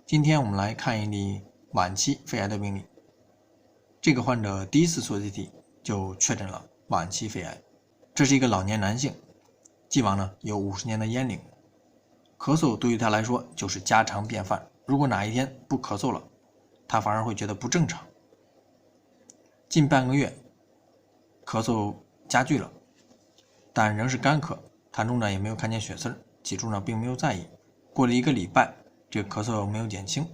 今天我们来看一例晚期肺癌的病例。这个患者第一次做 CT 就确诊了晚期肺癌，这是一个老年男性，既往呢有50年的烟龄，咳嗽对于他来说就是家常便饭，如果哪一天不咳嗽了，他反而会觉得不正常。近半个月咳嗽加剧了，但仍是干咳，痰中呢也没有看见血丝，起初呢并没有在意，过了1个礼拜，这个咳嗽没有减轻，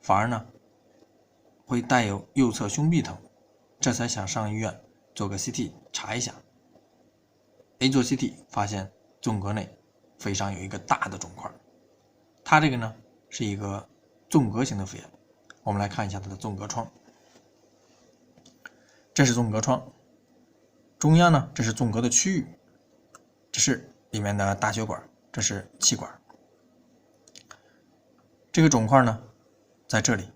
反而呢会带有右侧胸壁疼，这才想上医院做个 CT 查一下。做 CT 发现纵隔内肺上有一个大的肿块，它这个呢是一个纵隔型的肺癌。我们来看一下它的纵隔窗，这是纵隔窗，中央呢这是纵隔的区域，这是里面的大血管，这是气管。这个肿块呢在这里，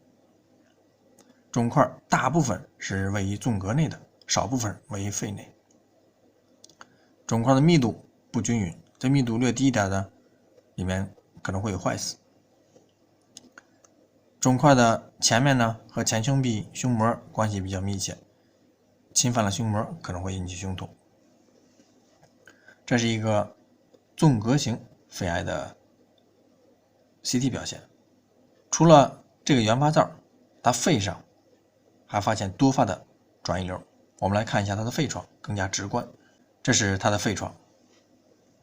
肿块大部分是位于纵隔内的，少部分位于肺内。肿块的密度不均匀，这密度略低一点的里面可能会有坏死。肿块的前面呢和前胸壁胸膜关系比较密切，侵犯了胸膜可能会引起胸痛。这是一个纵隔型肺癌的 CT 表现。除了这个原发灶，它肺上还发现多发的转移瘤。我们来看一下它的肺创，更加直观。这是它的肺创，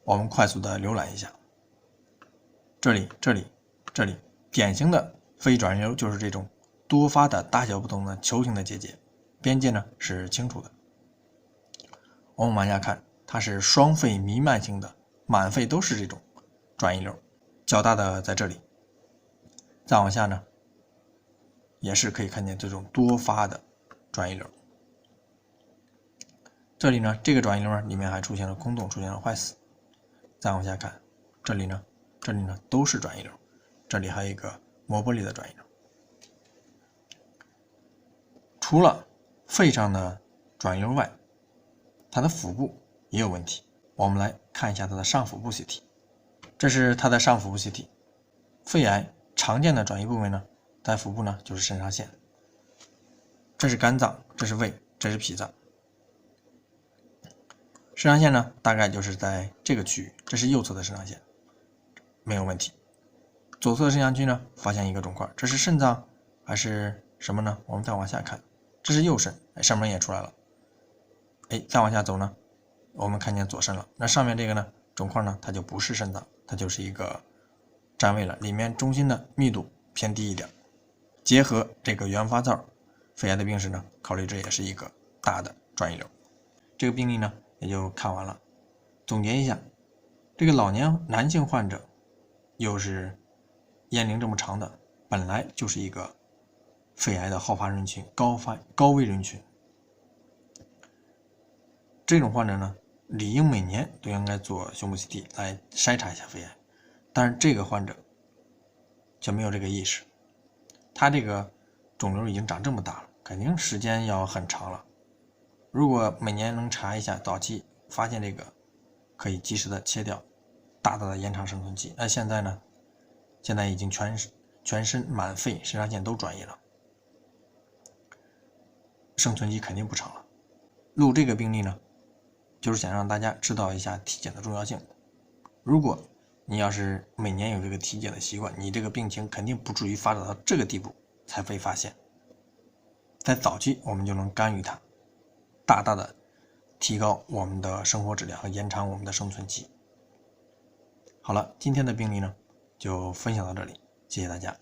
我们快速的浏览一下。这里，典型的肺转移瘤就是这种多发的大小不同的球形的结节，边界呢是清楚的。我们往下看，它是双肺弥漫型的，满肺都是这种转移瘤，较大的在这里。再往下呢，也是可以看见这种多发的转移瘤。这里呢，这个转移瘤里面还出现了空洞，出现了坏死。再往下看，这里呢都是转移瘤，这里还有一个膜玻璃的转移瘤。除了肺上的转移瘤外，它的腹部也有问题。我们来看一下它的上腹部 CT， 这是它的上腹部 CT。肺癌常见的转移部位呢，在腹部呢就是肾上腺，这是肝脏，这是胃，这是脾脏。肾上腺呢大概就是在这个区域，这是右侧的肾上腺，没有问题。左侧肾上区呢发现一个肿块，这是肾脏还是什么呢？我们再往下看，这是右肾，上面也出来了。再往下走呢，我们看见左肾了。那上面这个呢肿块呢，它就不是肾脏，它就是一个占位了，里面中心的密度偏低一点。结合这个原发灶肺癌的病史呢，考虑这也是一个大的转移瘤。这个病例呢也就看完了。总结一下，这个老年男性患者又是烟龄这么长的，本来就是一个肺癌的好发人群，高危人群。这种患者呢，理应每年都应该做胸部 CT 来筛查一下肺癌，但是这个患者却没有这个意识。他这个肿瘤已经长这么大了，肯定时间要很长了。如果每年能查一下，早期发现这个，可以及时的切掉，大大的延长生存期。那现在呢？现在已经全身满肺肾上腺都转移了，生存期肯定不长了。录这个病例呢，就是想让大家知道一下体检的重要性。如果你要是每年有这个体检的习惯，你这个病情肯定不至于发展到这个地步才被发现。在早期我们就能干预它，大大的提高我们的生活质量和延长我们的生存期。好了，今天的病例呢就分享到这里，谢谢大家。